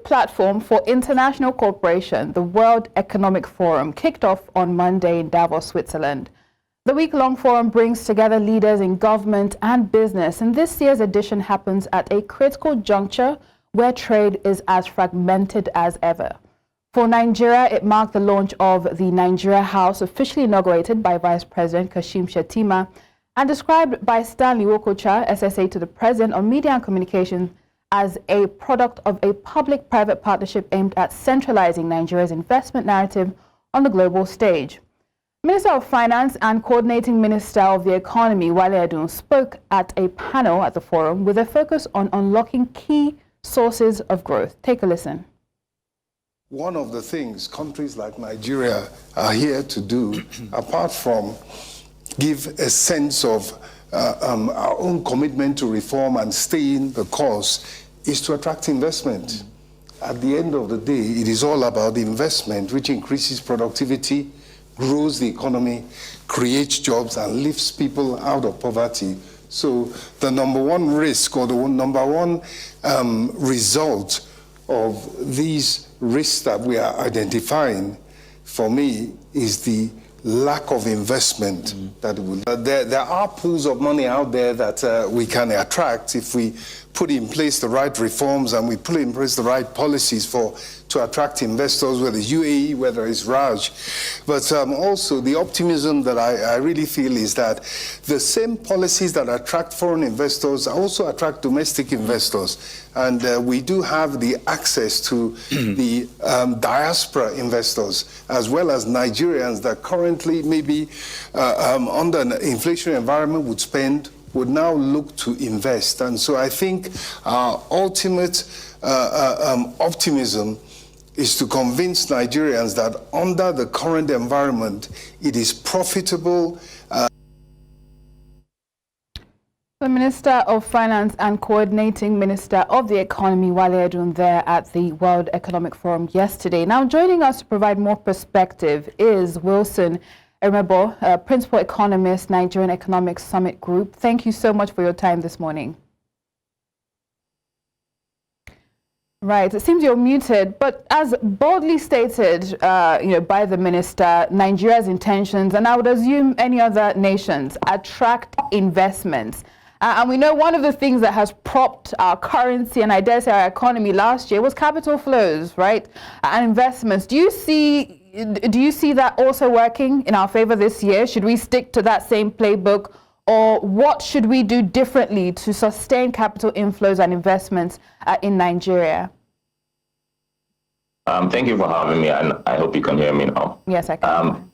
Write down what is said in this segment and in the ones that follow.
platform for international cooperation, the World Economic Forum kicked off on Monday in Davos, Switzerland. The week-long forum brings together leaders in government and business, and this year's edition happens at a critical juncture where trade is as fragmented as ever. For Nigeria, it marked the launch of the Nigeria House, officially inaugurated by Vice President Kashim Shettima, and described by Stanley Wokocha, SSA to the President on Media and Communications, as a product of a public-private partnership aimed at centralizing Nigeria's investment narrative on the global stage. Minister of Finance and Coordinating Minister of the Economy, Wale Edun, spoke at a panel at the forum with a focus on unlocking key sources of growth. Take a listen. One of the things countries like Nigeria are here to do, apart from give a sense of our own commitment to reform and staying the course, is to attract investment. At the end of the day, it is all about the investment, which increases productivity, grows the economy, creates jobs, and lifts people out of poverty. So the number one risk, or the number one result of these risks that we are identifying, for me, is the lack of investment. That will. There are pools of money out there that we can attract if we put in place the right reforms and we put in place the right policies to attract investors, whether it's UAE, whether it's Raj. But also the optimism that I really feel is that the same policies that attract foreign investors also attract domestic investors. And we do have the access to the diaspora investors, as well as Nigerians that currently maybe under an inflationary environment would now look to invest. And so I think our ultimate optimism is to convince Nigerians that under the current environment, it is profitable. The Minister of Finance and Coordinating Minister of the Economy, Wale Edun, there at the World Economic Forum yesterday. Now joining us to provide more perspective is Wilson Erumebor, Principal Economist, Nigerian Economic Summit Group. Thank you so much for your time this morning. Right, it seems you're muted, but as boldly stated by the minister, Nigeria's intentions, and I would assume any other nations, attract investments. And we know one of the things that has propped our currency and I dare say our economy last year was capital flows, right? And investments. Do you see that also working in our favor this year? Should we stick to that same playbook? Or what should we do differently to sustain capital inflows and investments in Nigeria? Thank you for having me, and I hope you can hear me now. Yes, I can.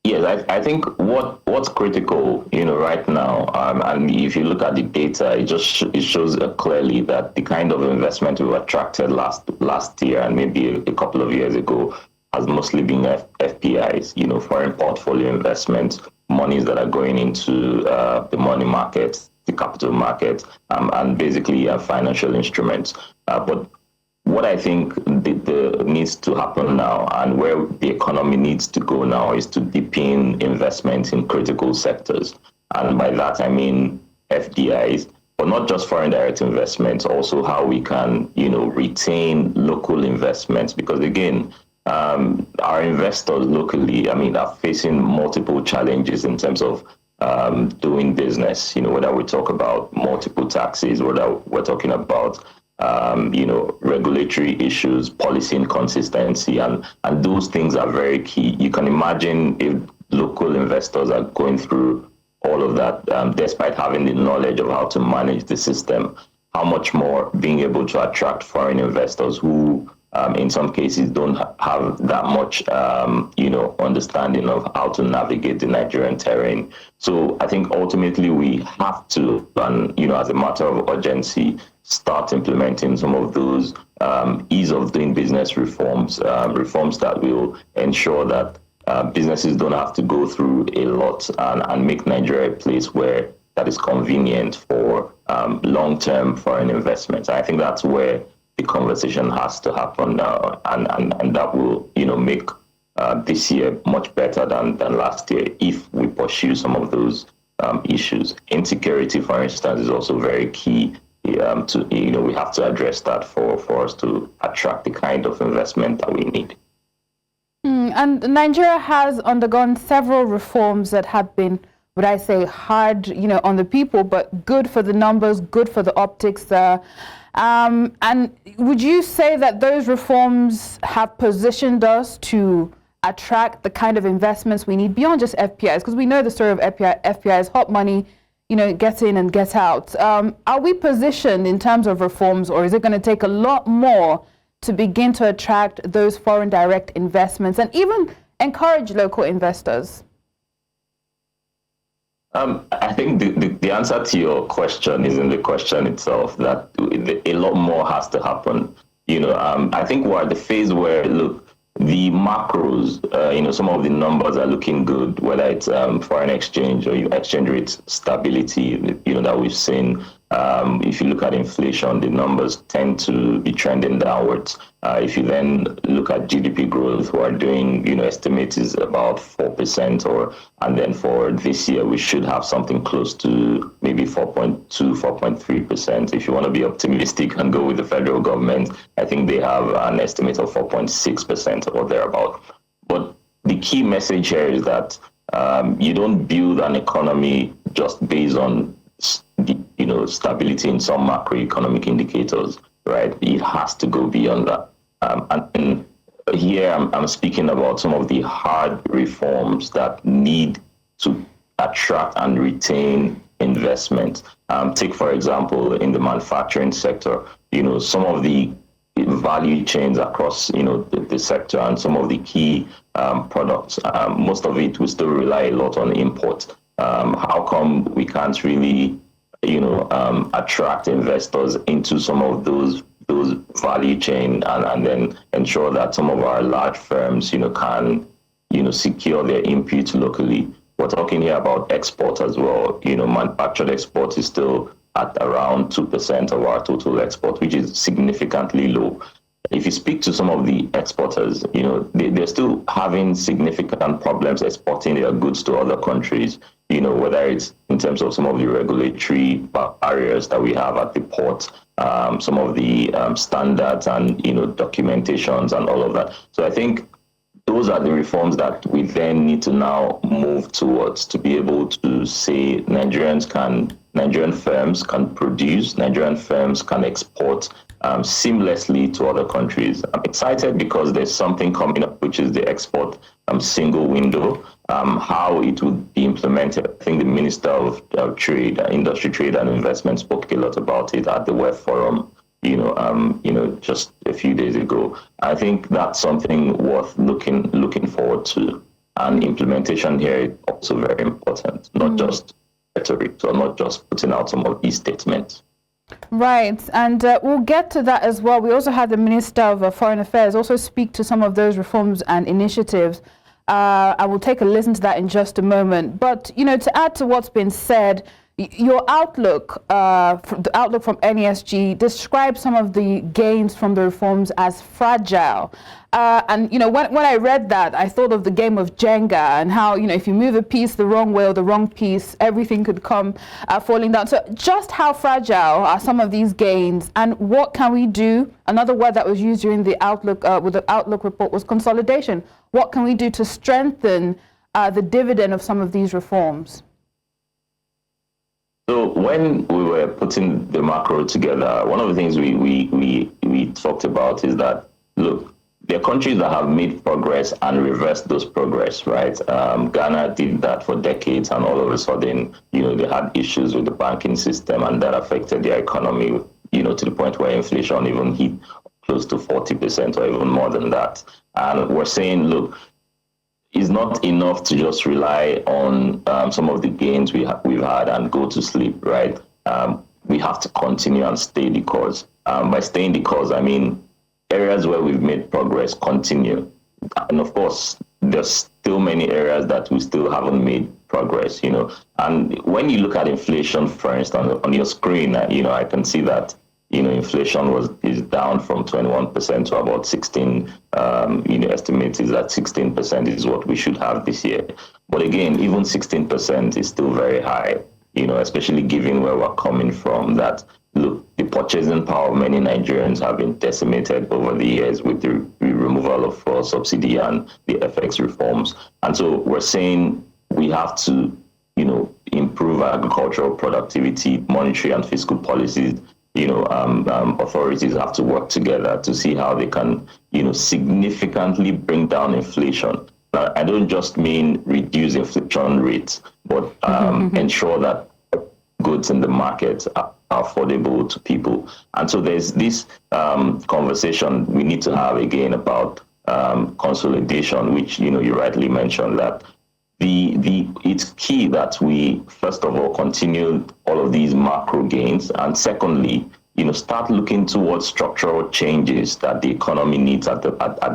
Yes, I think what's critical, right now, and if you look at the data, it shows clearly that the kind of investment we attracted last year and maybe a couple of years ago has mostly been FPIs, foreign portfolio investments, monies that are going into the money market, the capital market, and basically financial instruments. But what I think needs to happen now, and where the economy needs to go now, is to deepen investment in critical sectors. And by that, I mean FDIs, but not just foreign direct investments, also how we can, retain local investments. Because again, our investors locally, are facing multiple challenges in terms of doing business, whether we talk about multiple taxes, whether we're talking about regulatory issues, policy inconsistency, and those things are very key. You can imagine if local investors are going through all of that, despite having the knowledge of how to manage the system, how much more being able to attract foreign investors who, in some cases, don't have that much, understanding of how to navigate the Nigerian terrain. So I think ultimately we have to, as a matter of urgency, start implementing some of those ease of doing business reforms that will ensure that businesses don't have to go through a lot and make Nigeria a place where that is convenient for long-term foreign investments. I think that's where the conversation has to happen now, and that will, make this year much better than last year if we pursue some of those issues. Insecurity, for instance, is also very key we have to address that for us to attract the kind of investment that we need. And Nigeria has undergone several reforms that have been, would I say, hard, on the people, but good for the numbers, good for the optics. And would you say that those reforms have positioned us to attract the kind of investments we need beyond just FPIs? Because we know the story of FPIs, hot money, get in and get out. Are we positioned in terms of reforms, or is it going to take a lot more to begin to attract those foreign direct investments and even encourage local investors? I think the answer to your question is in the question itself, that a lot more has to happen. I think we're at the phase where, look, the macros, some of the numbers are looking good, whether it's foreign exchange or exchange rate stability, that we've seen. If you look at inflation, the numbers tend to be trending downwards. If you then look at GDP growth, we're doing, estimate is about 4%, and then for this year, we should have something close to maybe 4.2, 4.3%. If you want to be optimistic and go with the federal government, I think they have an estimate of 4.6% or thereabout. But the key message here is that you don't build an economy just based on stability in some macroeconomic indicators, right? It has to go beyond that. And here I'm speaking about some of the hard reforms that need to attract and retain investment. Take, for example, in the manufacturing sector, some of the value chains across, the sector and some of the key products, most of it will still rely a lot on import. How come we can't really, attract investors into some of those value chain and then ensure that some of our large firms, can, secure their inputs locally? We're talking here about export as well. Manufactured export is still at around 2% of our total export, which is significantly low. If you speak to some of the exporters, they're still having significant problems exporting their goods to other countries, whether it's in terms of some of the regulatory barriers that we have at the port, some of the standards and, documentations and all of that. So I think those are the reforms that we then need to now move towards to be able to say Nigerian firms can produce, Nigerian firms can export seamlessly to other countries. I'm excited because there's something coming up, which is the export single window. How it would be implemented, I think the Minister of Trade, Industry, Trade and Investment spoke a lot about it at the WEF forum, just a few days ago. I think that's something worth looking forward to. And implementation here is also very important, not just rhetoric, so not just putting out some of these statements. Right, and we'll get to that as well. We also had the Minister of Foreign Affairs also speak to some of those reforms and initiatives. I will take a listen to that in just a moment. But, to add to what's been said, your outlook, the outlook from NESG, describes some of the gains from the reforms as fragile. And, when I read that, I thought of the game of Jenga and how, if you move a piece the wrong way or the wrong piece, everything could come falling down. So just how fragile are some of these gains, and what can we do? Another word that was used during the Outlook, with the Outlook report, was consolidation. What can we do to strengthen the dividend of some of these reforms? So when we were putting the macro together, one of the things we talked about is that, look, there are countries that have made progress and reversed those progress, right? Ghana did that for decades, and all of a sudden, they had issues with the banking system, and that affected their economy, to the point where inflation even hit close to 40% or even more than that. And we're saying, look, it's not enough to just rely on some of the gains we've had and go to sleep, right? We have to continue and stay the course. By staying the course, I mean areas where we've made progress, continue. And of course, there's still many areas that we still haven't made progress, And when you look at inflation, for instance, on your screen, I can see that, inflation is down from 21% to about 16. Estimate is that 16% is what we should have this year. But again, even 16% is still very high, especially given where we're coming from, that look, the purchasing power of many Nigerians have been decimated over the years with the removal of fuel subsidy and the FX reforms. And so we're saying we have to, improve agricultural productivity, monetary and fiscal policies. Authorities have to work together to see how they can, significantly bring down inflation. Now, I don't just mean reduce inflation rates, but ensure that goods in the market are affordable to people. And so there's this conversation we need to have again about consolidation, which, you rightly mentioned that it's key that we, first of all, continue all of these macro gains, and secondly, start looking towards structural changes that the economy needs at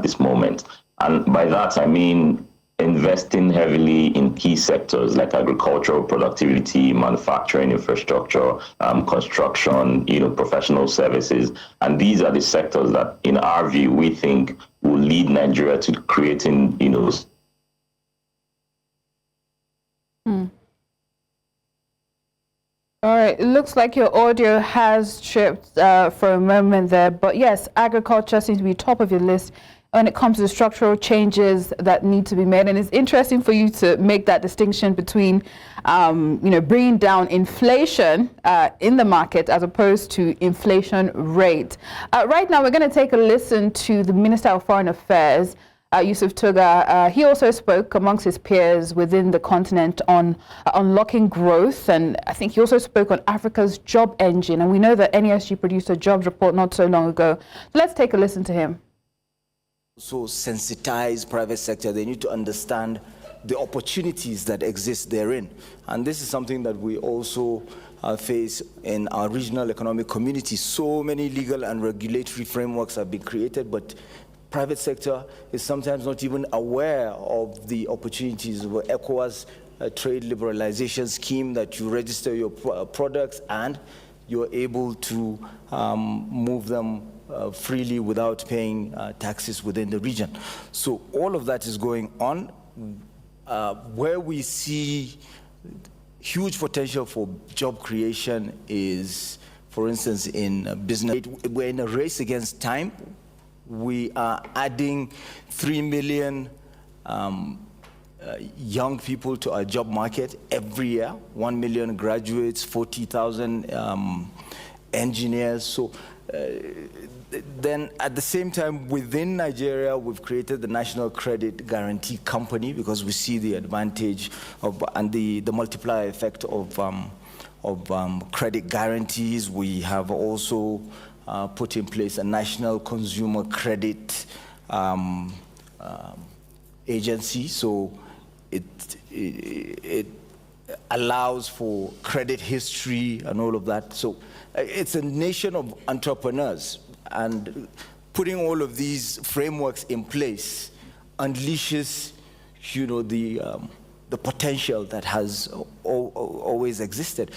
this moment. And by that, I mean investing heavily in key sectors like agricultural productivity, manufacturing infrastructure, construction, professional services. And these are the sectors that, in our view, we think will lead Nigeria to creating, All right, it looks like your audio has tripped for a moment there, but yes, agriculture seems to be top of your list when it comes to structural changes that need to be made. And it's interesting for you to make that distinction between, bringing down inflation in the market as opposed to inflation rate. Right now, we're going to take a listen to the Minister of Foreign Affairs, Yusuf Tuggar. He also spoke amongst his peers within the continent on unlocking growth, and I think he also spoke on Africa's job engine. And we know that NESG produced a jobs report not so long ago. So let's take a listen to him. So sensitize private sector. They need to understand the opportunities that exist therein. And this is something that we also face in our regional economic community. So many legal and regulatory frameworks have been created, but private sector is sometimes not even aware of the opportunities. Where ECOWAS trade liberalization scheme, that you register your products and you're able to move them freely without paying taxes within the region. So all of that is going on. Where we see huge potential for job creation is, for instance, in business. We're in a race against time. We are adding 3 million young people to our job market every year, 1 million graduates, 40,000 engineers. So then at the same time, within Nigeria, we've created the National Credit Guarantee Company because we see the advantage of and the multiplier effect of credit guarantees. We have also put in place a national consumer credit agency, so it allows for credit history and all of that. So it's a nation of entrepreneurs, and putting all of these frameworks in place unleashes, the potential that has always existed.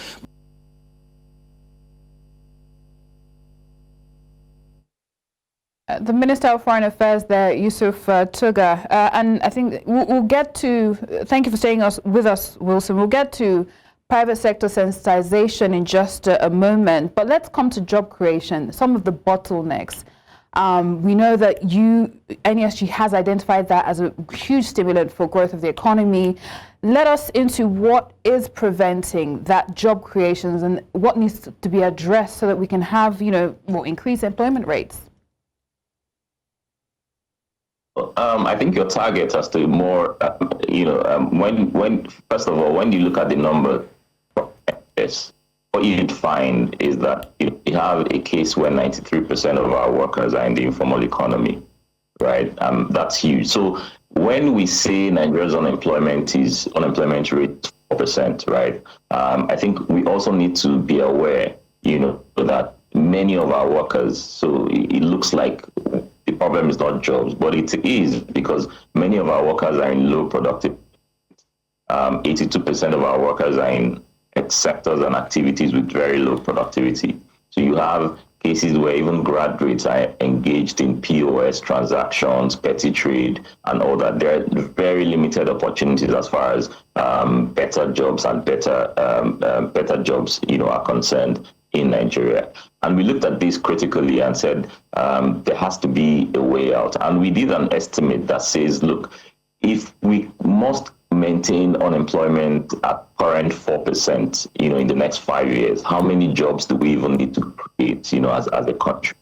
The Minister of Foreign Affairs there, Yusuf Tuggar, and I think we'll get to, thank you for staying with us, Wilson. We'll get to private sector sensitization in just a moment, but let's come to job creation, some of the bottlenecks. We know that NESG has identified that as a huge stimulant for growth of the economy. Let us into what is preventing that job creations and what needs to be addressed so that we can have, more increased employment rates. I think your target has to be more, when first of all, when you look at the number, what you'd find is that you have a case where 93% of our workers are in the informal economy, right? That's huge. So when we say Nigeria's unemployment rate 4%, right? I think we also need to be aware, that many of our workers, so it looks like the problem is not jobs, but it is because many of our workers are in low productive. 82% of our workers are in sectors and activities with very low productivity. So you have cases where even graduates are engaged in POS transactions, petty trade, and all that. There are very limited opportunities as far as better jobs and better jobs, are concerned in Nigeria. And we looked at this critically and said there has to be a way out. And we did an estimate that says, look, if we must maintain unemployment at current 4%, in the next 5 years, how many jobs do we even need to create, as a country?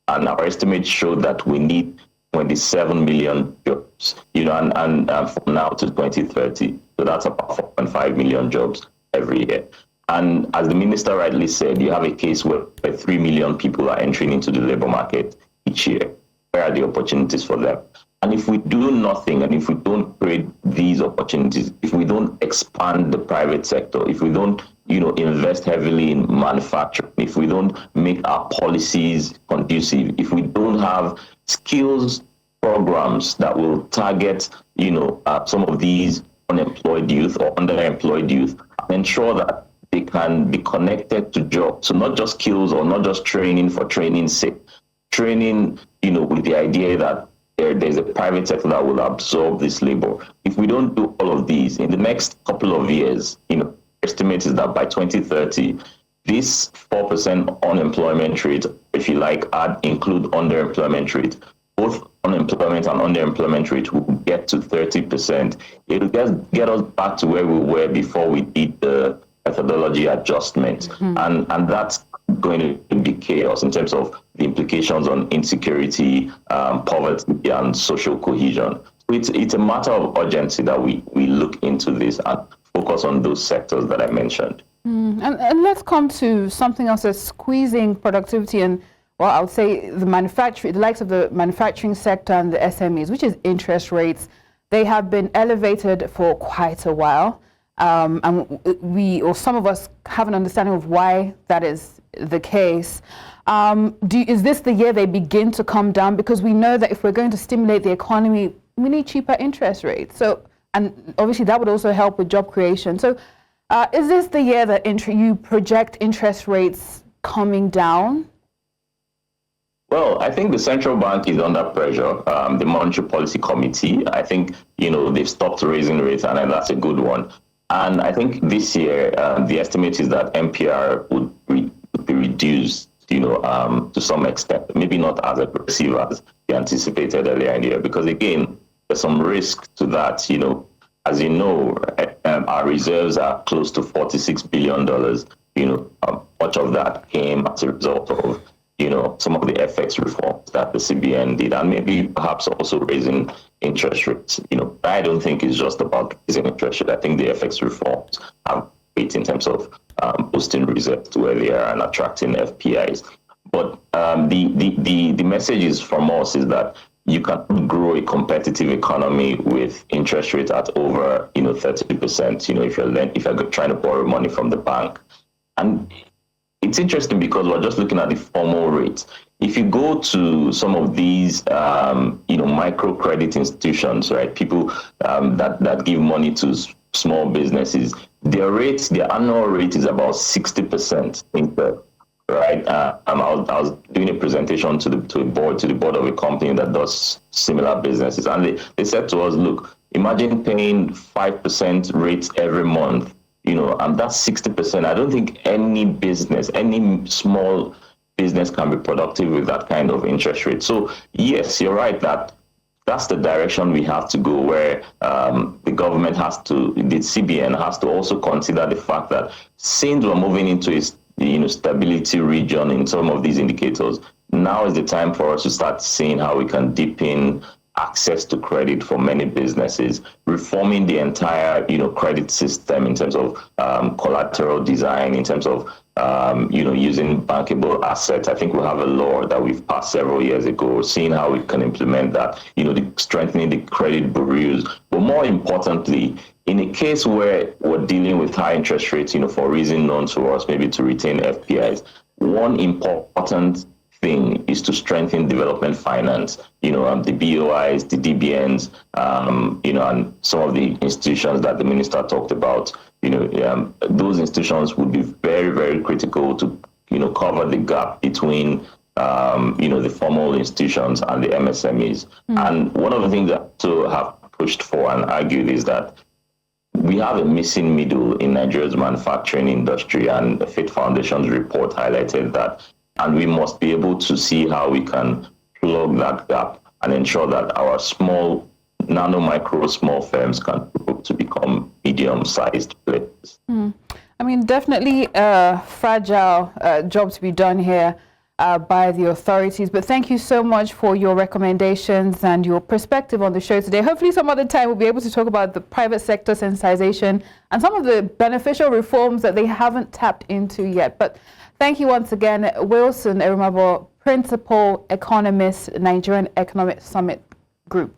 And our estimates show that we need 27 million jobs, and from now to 2030. So that's about 4.5 million jobs every year. And as the minister rightly said, you have a case where 3 million people are entering into the labor market each year. Where are the opportunities for them? And if we do nothing, and if we don't create these opportunities, if we don't expand the private sector, if we don't, invest heavily in manufacturing, if we don't make our policies conducive, if we don't have skills programs that will target, some of these unemployed youth or underemployed youth, and ensure that they can be connected to jobs. So not just skills or not just training for training's sake, training, with the idea that there's a private sector that will absorb this labor. If we don't do all of these in the next couple of years, estimate is that by 2030, this 4% unemployment rate, if you like, include underemployment rate, both unemployment and underemployment rate will get to 30%. It'll get us back to where we were before we did the methodology adjustment. And that's going to be chaos in terms of the implications on insecurity, poverty, and social cohesion. So it's a matter of urgency that we look into this and focus on those sectors that I mentioned. And let's come to something else that's squeezing productivity and, well, I would say the likes of the manufacturing sector and the SMEs, which is interest rates. They have been elevated for quite a while. And some of us have an understanding of why that is the case. Is this the year they begin to come down? Because we know that if we're going to stimulate the economy, we need cheaper interest rates. So, and obviously that would also help with job creation. So is this the year that you project interest rates coming down? Well, I think the central bank is under pressure. The Monetary Policy Committee, I think, they've stopped raising rates, and that's a good one. And I think this year, the estimate is that MPR would be reduced, to some extent, maybe not as aggressive as we anticipated earlier in the year, because again, there's some risk to that. As you know, our reserves are close to $46 billion. Much of that came as a result of, some of the FX reforms that the CBN did, and maybe perhaps also raising interest rates. I don't think it's just about raising interest rates. I think the FX reforms have weight in terms of boosting reserves to where they are and attracting FPIs. But the message is from us is that you can grow a competitive economy with interest rates at over 30%. If you're trying to borrow money from the bank, and it's interesting because we're just looking at the formal rates. If you go to some of these, microcredit institutions, right? People that give money to small businesses, their annual rate is about 60%. Right? I was doing a presentation to the board of a company that does similar businesses, and they said to us, look, imagine paying 5% rates every month, and that's 60%. I don't think any small business can be productive with that kind of interest rate. So yes, you're right that's the direction we have to go, where the government the CBN has to also consider the fact that since we're moving into a stability region in some of these indicators, now is the time for us to start seeing how we can deepen access to credit for many businesses, reforming the entire credit system in terms of collateral design, in terms of using bankable assets. I think we have a law that we've passed several years ago, seeing how we can implement that, strengthening the credit bureaus. But more importantly, in a case where we're dealing with high interest rates, for a reason known to us, maybe to retain FPIs, one important thing is to strengthen development finance, the BOIs, the DBNs, and some of the institutions that the minister talked about. Those institutions would be very, very critical to, cover the gap between, the formal institutions and the MSMEs. And one of the things that to have pushed for and argued is that we have a missing middle in Nigeria's manufacturing industry, and the Fit Foundation's report highlighted that. And we must be able to see how we can plug that gap and ensure that our small, nano, micro, small firms can grow to become medium-sized players. I mean, definitely a fragile job to be done here by the authorities. But thank you so much for your recommendations and your perspective on the show today. Hopefully some other time we'll be able to talk about the private sector sensitization and some of the beneficial reforms that they haven't tapped into yet. But thank you once again, Wilson Erumebor, Principal Economist, Nigerian Economic Summit Group.